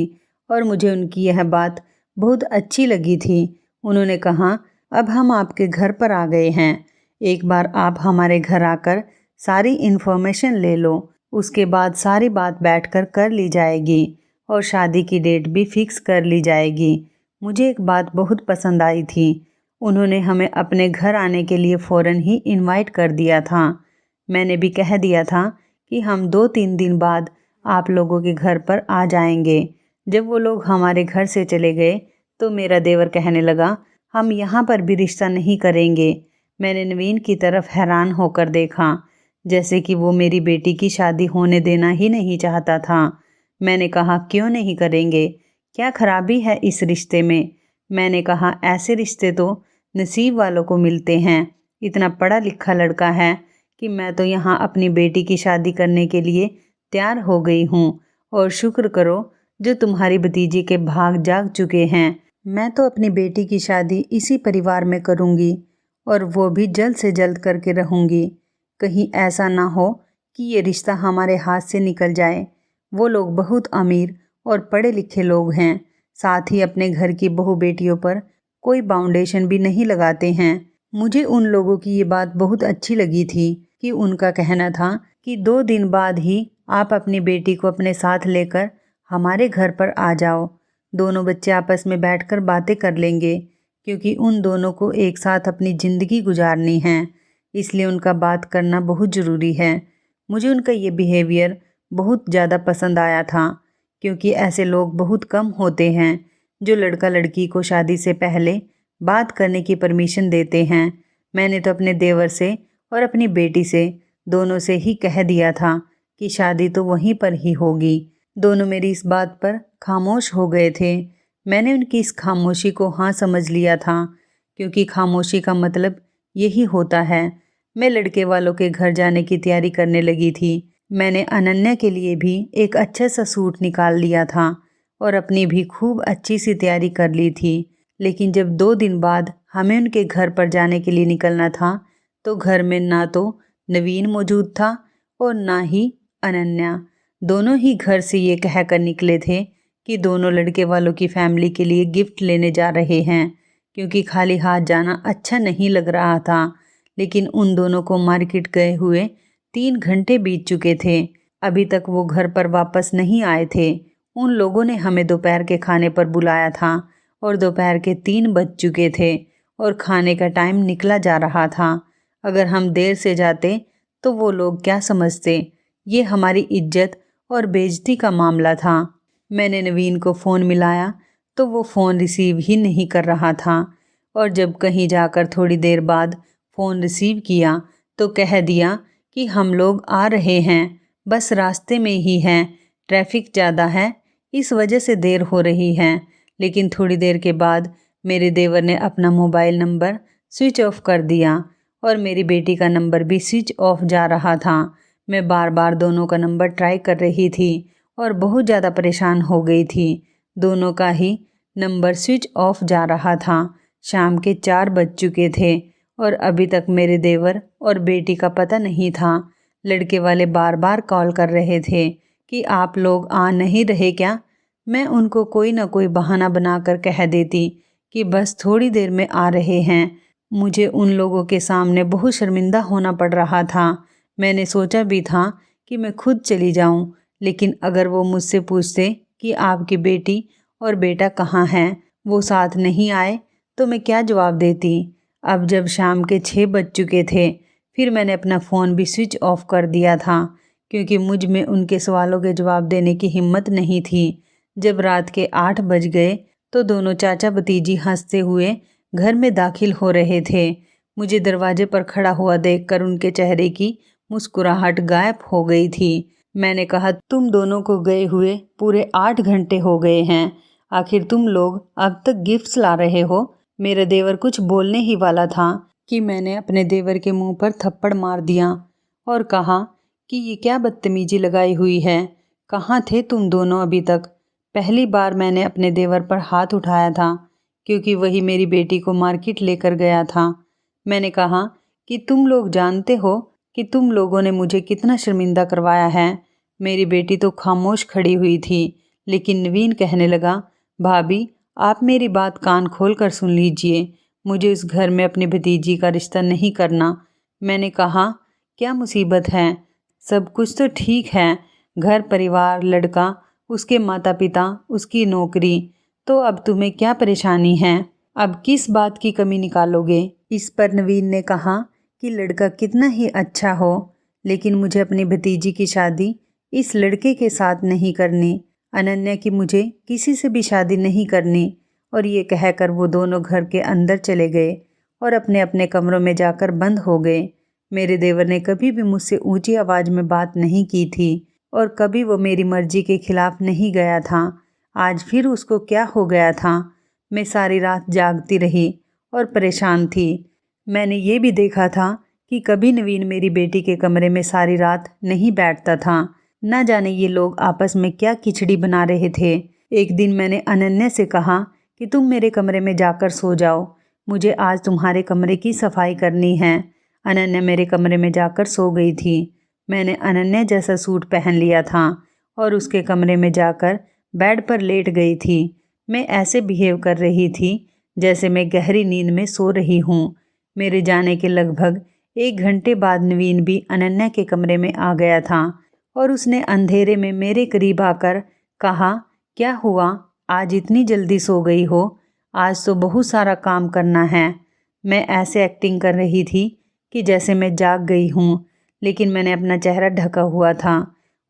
और मुझे उनकी यह बात बहुत अच्छी लगी थी। उन्होंने कहा, अब हम आपके घर पर आ गए हैं, एक बार आप हमारे घर आकर सारी इन्फॉर्मेशन ले लो, उसके बाद सारी बात बैठकर कर ली जाएगी और शादी की डेट भी फिक्स कर ली जाएगी। मुझे एक बात बहुत पसंद आई थी, उन्होंने हमें अपने घर आने के लिए फ़ौरन ही इनवाइट कर दिया था। मैंने भी कह दिया था कि हम 2-3 दिन बाद आप लोगों के घर पर आ जाएंगे। जब वो लोग हमारे घर से चले गए तो मेरा देवर कहने लगा, हम यहाँ पर भी रिश्ता नहीं करेंगे। मैंने नवीन की तरफ हैरान होकर देखा, जैसे कि वो मेरी बेटी की शादी होने देना ही नहीं चाहता था। मैंने कहा, क्यों नहीं करेंगे, क्या खराबी है इस रिश्ते में? मैंने कहा, ऐसे रिश्ते तो नसीब वालों को मिलते हैं। इतना पढ़ा लिखा लड़का है कि मैं तो यहाँ अपनी बेटी की शादी करने के लिए तैयार हो गई हूँ और शुक्र करो जो तुम्हारी भतीजी के भाग जाग चुके हैं। मैं तो अपनी बेटी की शादी इसी परिवार में करूँगी और वो भी जल्द से जल्द करके रहूँगी। कहीं ऐसा ना हो कि ये रिश्ता हमारे हाथ से निकल जाए। वो लोग बहुत अमीर और पढ़े लिखे लोग हैं, साथ ही अपने घर की बहू बेटियों पर कोई बाउंडेशन भी नहीं लगाते हैं। मुझे उन लोगों की ये बात बहुत अच्छी लगी थी कि उनका कहना था कि 2 दिन बाद ही आप अपनी बेटी को अपने साथ लेकर हमारे घर पर आ जाओ। दोनों बच्चे आपस में बैठकर बातें कर लेंगे, क्योंकि उन दोनों को एक साथ अपनी ज़िंदगी गुजारनी है, इसलिए उनका बात करना बहुत ज़रूरी है। मुझे उनका ये बिहेवियर बहुत ज़्यादा पसंद आया था, क्योंकि ऐसे लोग बहुत कम होते हैं जो लड़का लड़की को शादी से पहले बात करने की परमिशन देते हैं। मैंने तो अपने देवर से और अपनी बेटी से दोनों से ही कह दिया था कि शादी तो वहीं पर ही होगी। दोनों मेरी इस बात पर खामोश हो गए थे। मैंने उनकी इस खामोशी को हाँ समझ लिया था, क्योंकि खामोशी का मतलब यही होता है। मैं लड़के वालों के घर जाने की तैयारी करने लगी थी। मैंने अनन्या के लिए भी एक अच्छा सा सूट निकाल लिया था और अपनी भी खूब अच्छी सी तैयारी कर ली थी। लेकिन जब 2 दिन बाद हमें उनके घर पर जाने के लिए निकलना था तो घर में ना तो नवीन मौजूद था और ना ही अनन्या। दोनों ही घर से ये कह कर निकले थे कि दोनों लड़के वालों की फैमिली के लिए गिफ्ट लेने जा रहे हैं, क्योंकि खाली हाथ जाना अच्छा नहीं लग रहा था। लेकिन उन दोनों को मार्केट गए हुए 3 घंटे बीत चुके थे, अभी तक वो घर पर वापस नहीं आए थे। उन लोगों ने हमें दोपहर के खाने पर बुलाया था और दोपहर के 3 बज चुके थे और खाने का टाइम निकला जा रहा था। अगर हम देर से जाते तो वो लोग क्या समझते? ये हमारी इज्जत और बेइज्जती का मामला था। मैंने नवीन को फ़ोन मिलाया तो वो फ़ोन रिसीव ही नहीं कर रहा था और जब कहीं जाकर थोड़ी देर बाद फ़ोन रिसीव किया तो कह दिया कि हम लोग आ रहे हैं, बस रास्ते में ही हैं, ट्रैफिक ज़्यादा है इस वजह से देर हो रही है। लेकिन थोड़ी देर के बाद मेरे देवर ने अपना मोबाइल नंबर स्विच ऑफ कर दिया और मेरी बेटी का नंबर भी स्विच ऑफ जा रहा था। मैं बार बार दोनों का नंबर ट्राई कर रही थी और बहुत ज़्यादा परेशान हो गई थी। दोनों का ही नंबर स्विच ऑफ जा रहा था। शाम के 4 बज चुके थे और अभी तक मेरे देवर और बेटी का पता नहीं था। लड़के वाले बार बार कॉल कर रहे थे कि आप लोग आ नहीं रहे क्या? मैं उनको कोई ना कोई बहाना बनाकर कह देती कि बस थोड़ी देर में आ रहे हैं। मुझे उन लोगों के सामने बहुत शर्मिंदा होना पड़ रहा था। मैंने सोचा भी था कि मैं खुद चली जाऊं, लेकिन अगर वो मुझसे पूछते कि आपकी बेटी और बेटा कहाँ हैं, वो साथ नहीं आए, तो मैं क्या जवाब देती? अब जब शाम के 6 बज चुके थे, फिर मैंने अपना फ़ोन भी स्विच ऑफ कर दिया था, क्योंकि मुझ में उनके सवालों के जवाब देने की हिम्मत नहीं थी। जब रात के 8 बज गए तो दोनों चाचा भतीजी हंसते हुए घर में दाखिल हो रहे थे। मुझे दरवाजे पर खड़ा हुआ देखकर उनके चेहरे की मुस्कुराहट गायब हो गई थी। मैंने कहा, तुम दोनों को गए हुए पूरे 8 घंटे हो गए हैं, आखिर तुम लोग अब तक गिफ्ट्स ला रहे हो? मेरा देवर कुछ बोलने ही वाला था कि मैंने अपने देवर के मुंह पर थप्पड़ मार दिया और कहा कि ये क्या बदतमीजी लगाई हुई है। कहाँ थे तुम दोनों अभी तक? पहली बार मैंने अपने देवर पर हाथ उठाया था क्योंकि वही मेरी बेटी को मार्केट लेकर गया था। मैंने कहा कि तुम लोग जानते हो कि तुम लोगों ने मुझे कितना शर्मिंदा करवाया है। मेरी बेटी तो खामोश खड़ी हुई थी, लेकिन नवीन कहने लगा, भाभी आप मेरी बात कान खोल कर सुन लीजिए, मुझे इस घर में अपनी भतीजी का रिश्ता नहीं करना। मैंने कहा, क्या मुसीबत है? सब कुछ तो ठीक है, घर परिवार, लड़का, उसके माता पिता, उसकी नौकरी, तो अब तुम्हें क्या परेशानी है? अब किस बात की कमी निकालोगे? इस पर नवीन ने कहा कि लड़का कितना ही अच्छा हो, लेकिन मुझे अपनी भतीजी की शादी इस लड़के के साथ नहीं करनी। अनन्या की मुझे किसी से भी शादी नहीं करनी। और ये कहकर वो दोनों घर के अंदर चले गए और अपने अपने कमरों में जाकर बंद हो गए। मेरे देवर ने कभी भी मुझसे ऊंची आवाज़ में बात नहीं की थी और कभी वो मेरी मर्जी के खिलाफ नहीं गया था। आज फिर उसको क्या हो गया था? मैं सारी रात जागती रही और परेशान थी। मैंने ये भी देखा था कि कभी नवीन मेरी बेटी के कमरे में सारी रात नहीं बैठता था। न जाने ये लोग आपस में क्या खिचड़ी बना रहे थे। एक दिन मैंने अनन्या से कहा कि तुम मेरे कमरे में जाकर सो जाओ, मुझे आज तुम्हारे कमरे की सफाई करनी है। अनन्या मेरे कमरे में जाकर सो गई थी। मैंने अनन्या जैसा सूट पहन लिया था और उसके कमरे में जाकर बेड पर लेट गई थी। मैं ऐसे बिहेव कर रही थी जैसे मैं गहरी नींद में सो रही हूँ। मेरे जाने के लगभग 1 घंटे बाद नवीन भी अनन्या के कमरे में आ गया था और उसने अंधेरे में मेरे करीब आकर कहा, क्या हुआ, आज इतनी जल्दी सो गई हो? आज तो बहुत सारा काम करना है। मैं ऐसे एक्टिंग कर रही थी कि जैसे मैं जाग गई हूँ, लेकिन मैंने अपना चेहरा ढका हुआ था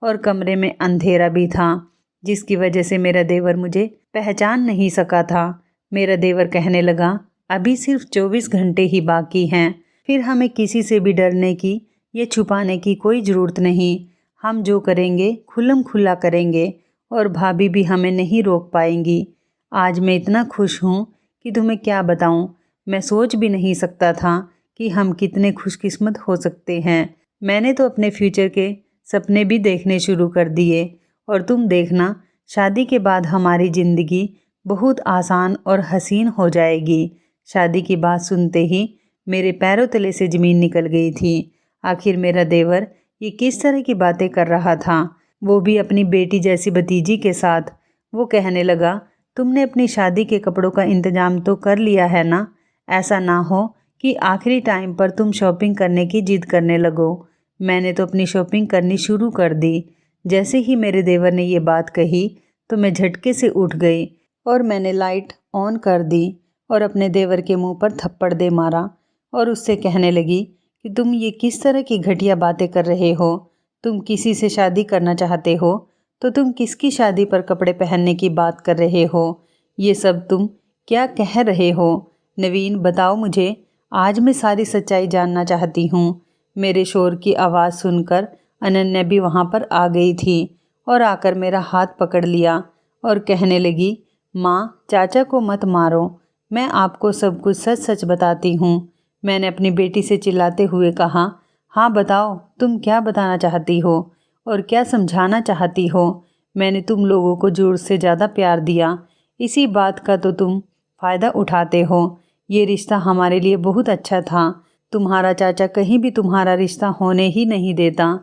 और कमरे में अंधेरा भी था, जिसकी वजह से मेरा देवर मुझे पहचान नहीं सका था। मेरा देवर कहने लगा, अभी सिर्फ 24 घंटे ही बाकी हैं, फिर हमें किसी से भी डरने की या छुपाने की कोई ज़रूरत नहीं। हम जो करेंगे खुल्लम खुल्ला करेंगे और भाभी भी हमें नहीं रोक पाएंगी। आज मैं इतना खुश हूँ कि तुम्हें क्या बताऊँ। मैं सोच भी नहीं सकता था कि हम कितने खुशकिस्मत हो सकते हैं। मैंने तो अपने फ्यूचर के सपने भी देखने शुरू कर दिए और तुम देखना, शादी के बाद हमारी ज़िंदगी बहुत आसान और हसीन हो जाएगी। शादी की बात सुनते ही मेरे पैरों तले से ज़मीन निकल गई थी। आखिर मेरा देवर ये किस तरह की बातें कर रहा था, वो भी अपनी बेटी जैसी भतीजी के साथ। वो कहने लगा, तुमने अपनी शादी के कपड़ों का इंतज़ाम तो कर लिया है ना? ऐसा ना हो कि आखिरी टाइम पर तुम शॉपिंग करने की जिद करने लगो। मैंने तो अपनी शॉपिंग करनी शुरू कर दी। जैसे ही मेरे देवर ने ये बात कही तो मैं झटके से उठ गई और मैंने लाइट ऑन कर दी और अपने देवर के मुंह पर थप्पड़ दे मारा और उससे कहने लगी कि तुम ये किस तरह की घटिया बातें कर रहे हो? तुम किसी से शादी करना चाहते हो तो तुम किसकी शादी पर कपड़े पहनने की बात कर रहे हो? ये सब तुम क्या कह रहे हो? नवीन, बताओ मुझे, आज मैं सारी सच्चाई जानना चाहती हूँ। मेरे शोर की आवाज़ सुनकर अनन्या भी वहाँ पर आ गई थी और आकर मेरा हाथ पकड़ लिया और कहने लगी, माँ, चाचा को मत मारो, मैं आपको सब कुछ सच सच बताती हूँ। मैंने अपनी बेटी से चिल्लाते हुए कहा, हाँ बताओ, तुम क्या बताना चाहती हो और क्या समझाना चाहती हो? मैंने तुम लोगों को ज़रूरत से ज़्यादा प्यार दिया, इसी बात का तो तुम फ़ायदा उठाते हो। ये रिश्ता हमारे लिए बहुत अच्छा था। तुम्हारा चाचा कहीं भी तुम्हारा रिश्ता होने ही नहीं देता।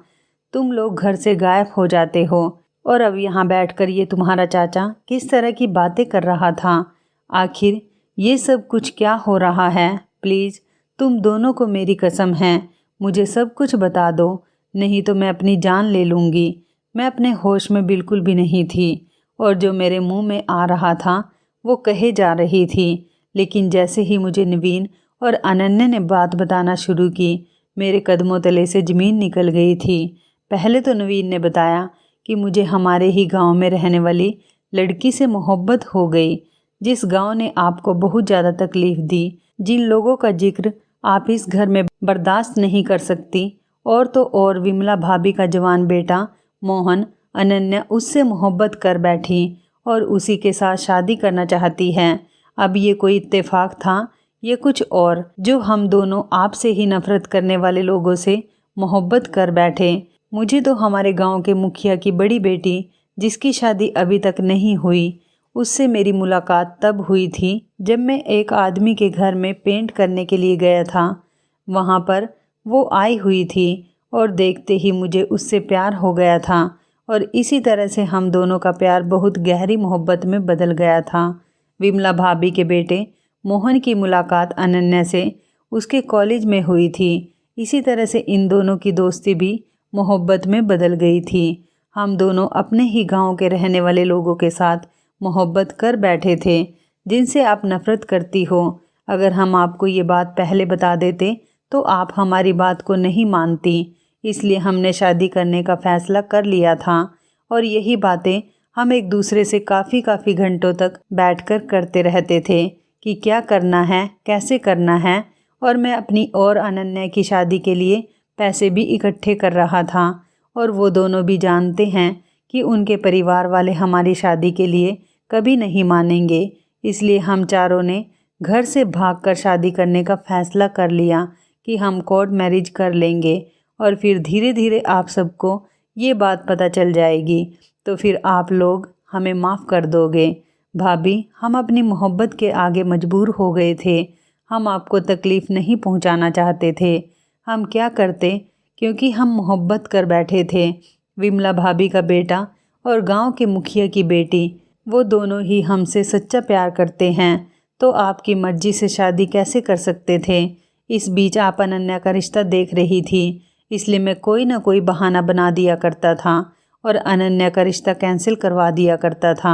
तुम लोग घर से गायब हो जाते हो और अब यहाँ बैठकर ये तुम्हारा चाचा किस तरह की बातें कर रहा था? आखिर ये सब कुछ क्या हो रहा है? प्लीज़ तुम दोनों को मेरी कसम है, मुझे सब कुछ बता दो, नहीं तो मैं अपनी जान ले लूँगी। मैं अपने होश में बिल्कुल भी नहीं थी और जो मेरे मुंह में आ रहा था वो कहे जा रही थी। लेकिन जैसे ही मुझे नवीन और अनन्या ने बात बताना शुरू की, मेरे कदमों तले से ज़मीन निकल गई थी। पहले तो नवीन ने बताया कि मुझे हमारे ही गांव में रहने वाली लड़की से मोहब्बत हो गई, जिस गांव ने आपको बहुत ज़्यादा तकलीफ़ दी, जिन लोगों का जिक्र आप इस घर में बर्दाश्त नहीं कर सकती। और तो और विमला भाभी का जवान बेटा मोहन, अनन्या उससे मोहब्बत कर बैठी और उसी के साथ शादी करना चाहती है। अब ये कोई इत्तेफाक था, ये कुछ और, जो हम दोनों आपसे ही नफरत करने वाले लोगों से मोहब्बत कर बैठे। मुझे तो हमारे गांव के मुखिया की बड़ी बेटी, जिसकी शादी अभी तक नहीं हुई, उससे मेरी मुलाकात तब हुई थी जब मैं एक आदमी के घर में पेंट करने के लिए गया था। वहाँ पर वो आई हुई थी और देखते ही मुझे उससे प्यार हो गया था और इसी तरह से हम दोनों का प्यार बहुत गहरी मोहब्बत में बदल गया था। विमला भाभी के बेटे मोहन की मुलाकात अनन्या से उसके कॉलेज में हुई थी। इसी तरह से इन दोनों की दोस्ती भी मोहब्बत में बदल गई थी। हम दोनों अपने ही गांव के रहने वाले लोगों के साथ मोहब्बत कर बैठे थे, जिनसे आप नफ़रत करती हो। अगर हम आपको ये बात पहले बता देते तो आप हमारी बात को नहीं मानती, इसलिए हमने शादी करने का फ़ैसला कर लिया था और यही बातें हम एक दूसरे से काफ़ी घंटों तक बैठकर करते रहते थे कि क्या करना है, कैसे करना है। और मैं अपनी और अनन्या की शादी के लिए पैसे भी इकट्ठे कर रहा था और वो दोनों भी जानते हैं कि उनके परिवार वाले हमारी शादी के लिए कभी नहीं मानेंगे। इसलिए हम चारों ने घर से भागकर शादी करने का फ़ैसला कर लिया कि हम कोर्ट मैरिज कर लेंगे और फिर धीरे धीरे आप सबको ये बात पता चल जाएगी, तो फिर आप लोग हमें माफ़ कर दोगे। भाभी, हम अपनी मोहब्बत के आगे मजबूर हो गए थे। हम आपको तकलीफ़ नहीं पहुंचाना चाहते थे। हम क्या करते, क्योंकि हम मोहब्बत कर बैठे थे। विमला भाभी का बेटा और गांव के मुखिया की बेटी, वो दोनों ही हमसे सच्चा प्यार करते हैं, तो आपकी मर्ज़ी से शादी कैसे कर सकते थे। इस बीच आप अनन्या का रिश्ता देख रही थी, इसलिए मैं कोई ना कोई बहाना बना दिया करता था और अनन्या का रिश्ता कैंसिल करवा दिया करता था।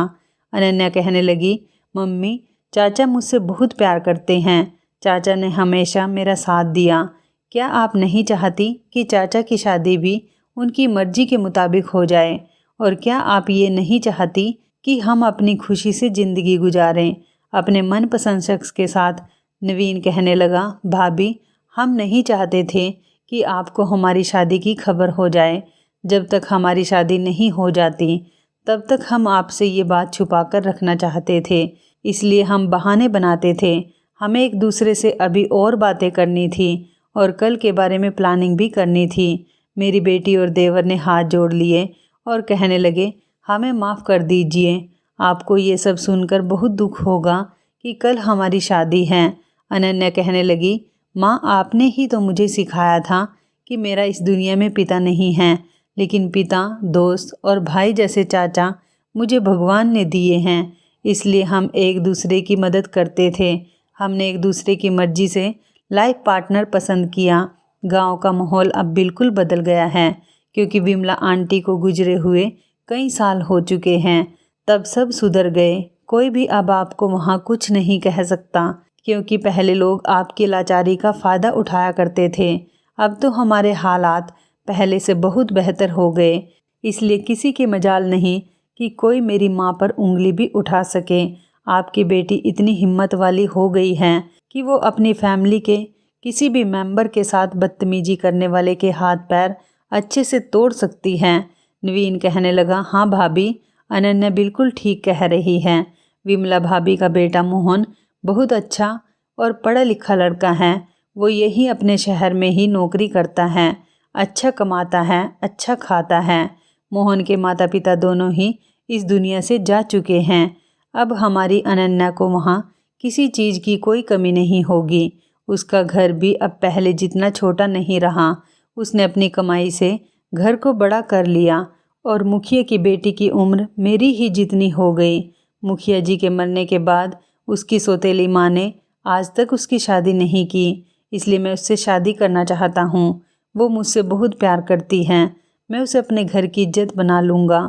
अनन्या कहने लगी, मम्मी, चाचा मुझसे बहुत प्यार करते हैं। चाचा ने हमेशा मेरा साथ दिया। क्या आप नहीं चाहती कि चाचा की शादी भी उनकी मर्जी के मुताबिक हो जाए? और क्या आप ये नहीं चाहती कि हम अपनी खुशी से ज़िंदगी गुजारें अपने मनपसंद शख्स के साथ? नवीन कहने लगा, भाभी, हम नहीं चाहते थे कि आपको हमारी शादी की खबर हो जाए। जब तक हमारी शादी नहीं हो जाती तब तक हम आपसे ये बात छुपा कर रखना चाहते थे, इसलिए हम बहाने बनाते थे। हमें एक दूसरे से अभी और बातें करनी थी और कल के बारे में प्लानिंग भी करनी थी। मेरी बेटी और देवर ने हाथ जोड़ लिए और कहने लगे, हमें माफ़ कर दीजिए। आपको ये सब सुनकर बहुत दुख होगा कि कल हमारी शादी है। अनन्या कहने लगी, माँ, आपने ही तो मुझे सिखाया था कि मेरा इस दुनिया में पिता नहीं है, लेकिन पिता, दोस्त और भाई जैसे चाचा मुझे भगवान ने दिए हैं। इसलिए हम एक दूसरे की मदद करते थे। हमने एक दूसरे की मर्जी से लाइफ पार्टनर पसंद किया। गांव का माहौल अब बिल्कुल बदल गया है, क्योंकि विमला आंटी को गुजरे हुए कई साल हो चुके हैं। तब सब सुधर गए। कोई भी अब आपको वहाँ कुछ नहीं कह सकता, क्योंकि पहले लोग आपकी लाचारी का फ़ायदा उठाया करते थे। अब तो हमारे हालात पहले से बहुत बेहतर हो गए, इसलिए किसी की मजाल नहीं कि कोई मेरी माँ पर उंगली भी उठा सके। आपकी बेटी इतनी हिम्मत वाली हो गई है कि वो अपनी फैमिली के किसी भी मेंबर के साथ बदतमीजी करने वाले के हाथ पैर अच्छे से तोड़ सकती हैं। नवीन कहने लगा, हाँ भाभी, अनन्या बिल्कुल ठीक कह रही है। विमला भाभी का बेटा मोहन बहुत अच्छा और पढ़ा लिखा लड़का है। वो यही अपने शहर में ही नौकरी करता है, अच्छा कमाता है, अच्छा खाता है। मोहन के माता पिता दोनों ही इस दुनिया से जा चुके हैं। अब हमारी अनन्या को वहाँ किसी चीज़ की कोई कमी नहीं होगी। उसका घर भी अब पहले जितना छोटा नहीं रहा। उसने अपनी कमाई से घर को बड़ा कर लिया और मुखिया की बेटी की उम्र मेरी ही जितनी हो गई। मुखिया जी के मरने के बाद उसकी सौतेली माँ ने आज तक उसकी शादी नहीं की, इसलिए मैं उससे शादी करना चाहता हूँ। वो मुझसे बहुत प्यार करती हैं। मैं उसे अपने घर की इज्जत बना लूँगा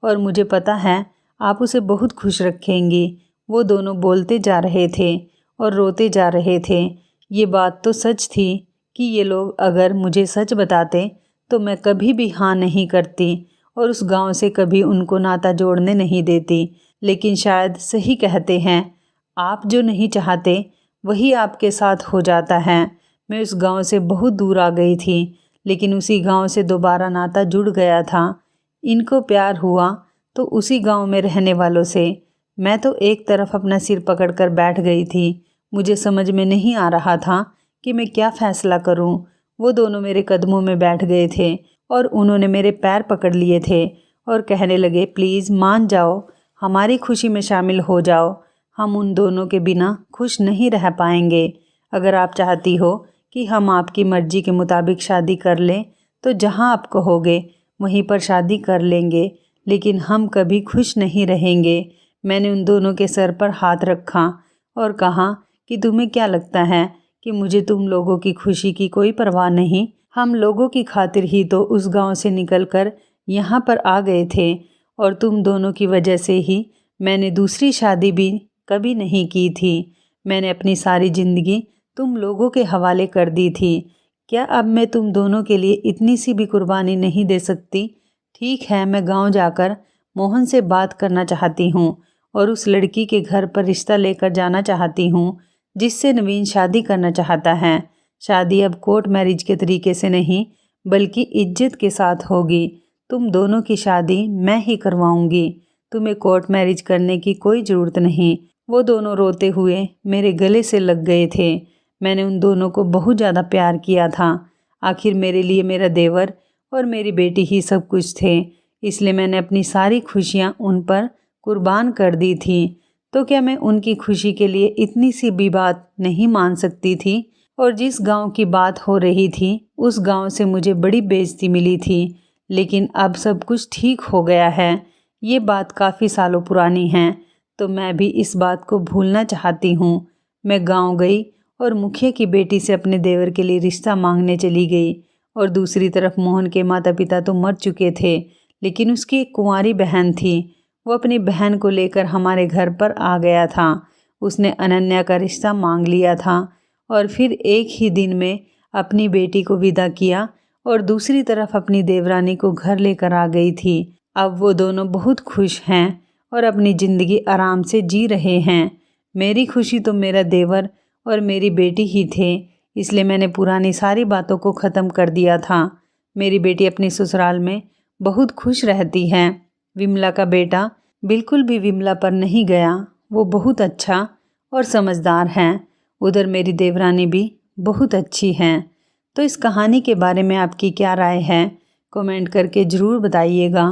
और मुझे पता है आप उसे बहुत खुश रखेंगी। वो दोनों बोलते जा रहे थे और रोते जा रहे थे। ये बात तो सच थी कि ये लोग अगर मुझे सच बताते तो मैं कभी भी हाँ नहीं करती और उस गांव से कभी उनको नाता जोड़ने नहीं देती। लेकिन शायद सही कहते हैं, आप जो नहीं चाहते वही आपके साथ हो जाता है। मैं उस गांव से बहुत दूर आ गई थी, लेकिन उसी गांव से दोबारा नाता जुड़ गया था। इनको प्यार हुआ तो उसी गांव में रहने वालों से। मैं तो एक तरफ अपना सिर पकड़कर बैठ गई थी। मुझे समझ में नहीं आ रहा था कि मैं क्या फ़ैसला करूं। वो दोनों मेरे कदमों में बैठ गए थे और उन्होंने मेरे पैर पकड़ लिए थे और कहने लगे, प्लीज़ मान जाओ, हमारी खुशी में शामिल हो जाओ। हम उन दोनों के बिना खुश नहीं रह पाएंगे। अगर आप चाहती हो कि हम आपकी मर्ज़ी के मुताबिक शादी कर लें तो जहां आप कहोगे वहीं पर शादी कर लेंगे, लेकिन हम कभी खुश नहीं रहेंगे। मैंने उन दोनों के सर पर हाथ रखा और कहा कि तुम्हें क्या लगता है कि मुझे तुम लोगों की खुशी की कोई परवाह नहीं? हम लोगों की खातिर ही तो उस गांव से निकलकर यहाँ पर आ गए थे और तुम दोनों की वजह से ही मैंने दूसरी शादी भी कभी नहीं की थी। मैंने अपनी सारी ज़िंदगी तुम लोगों के हवाले कर दी थी। क्या अब मैं तुम दोनों के लिए इतनी सी भी कुर्बानी नहीं दे सकती? ठीक है, मैं गांव जाकर मोहन से बात करना चाहती हूँ और उस लड़की के घर पर रिश्ता लेकर जाना चाहती हूँ जिससे नवीन शादी करना चाहता है। शादी अब कोर्ट मैरिज के तरीके से नहीं बल्कि इज्जत के साथ होगी। तुम दोनों की शादी मैं ही करवाऊंगी। तुम्हें कोर्ट मैरिज करने की कोई ज़रूरत नहीं। वो दोनों रोते हुए मेरे गले से लग गए थे। मैंने उन दोनों को बहुत ज़्यादा प्यार किया था। आखिर मेरे लिए मेरा देवर और मेरी बेटी ही सब कुछ थे, इसलिए मैंने अपनी सारी खुशियाँ उन पर कुर्बान कर दी थी। तो क्या मैं उनकी खुशी के लिए इतनी सी भी बात नहीं मान सकती थी? और जिस गांव की बात हो रही थी उस गांव से मुझे बड़ी बेइज्जती मिली थी, लेकिन अब सब कुछ ठीक हो गया है। ये बात काफ़ी सालों पुरानी है, तो मैं भी इस बात को भूलना चाहती हूँ। मैं गांव गई और मुखिया की बेटी से अपने देवर के लिए रिश्ता मांगने चली गई और दूसरी तरफ मोहन के माता पिता तो मर चुके थे, लेकिन उसकी एक कुंवारी बहन थी। वो अपनी बहन को लेकर हमारे घर पर आ गया था। उसने अनन्या का रिश्ता मांग लिया था और फिर एक ही दिन में अपनी बेटी को विदा किया और दूसरी तरफ अपनी देवरानी को घर लेकर आ गई थी। अब वो दोनों बहुत खुश हैं और अपनी ज़िंदगी आराम से जी रहे हैं। मेरी खुशी तो मेरा देवर और मेरी बेटी ही थे, इसलिए मैंने पुरानी सारी बातों को ख़त्म कर दिया था। मेरी बेटी अपनी ससुराल में बहुत खुश रहती है। विमला का बेटा बिल्कुल भी विमला पर नहीं गया। वो बहुत अच्छा और समझदार हैं। उधर मेरी देवरानी भी बहुत अच्छी हैं। तो इस कहानी के बारे में आपकी क्या राय है? कमेंट करके ज़रूर बताइएगा।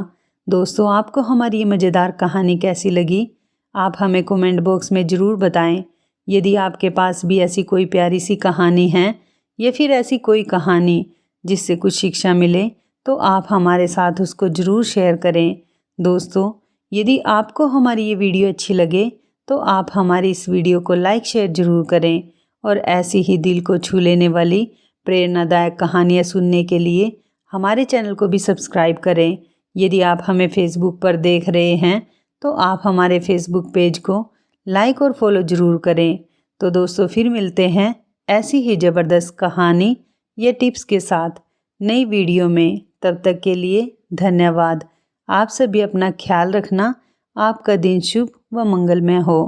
दोस्तों, आपको हमारी ये मज़ेदार कहानी कैसी लगी? आप हमें कमेंट बॉक्स में ज़रूर बताएं। यदि आपके पास भी ऐसी कोई प्यारी सी कहानी है या फिर ऐसी कोई कहानी जिससे कुछ शिक्षा मिले तो आप हमारे साथ उसको ज़रूर शेयर करें। दोस्तों, यदि आपको हमारी ये वीडियो अच्छी लगे तो आप हमारी इस वीडियो को लाइक शेयर ज़रूर करें और ऐसी ही दिल को छू लेने वाली प्रेरणादायक कहानियाँ सुनने के लिए हमारे चैनल को भी सब्सक्राइब करें। यदि आप हमें फेसबुक पर देख रहे हैं तो आप हमारे फेसबुक पेज को लाइक और फॉलो ज़रूर करें। तो दोस्तों, फिर मिलते हैं ऐसी ही ज़बरदस्त कहानी या टिप्स के साथ नई वीडियो में। तब तक के लिए धन्यवाद। आप सभी अपना ख्याल रखना। आपका दिन शुभ व मंगलमय हो।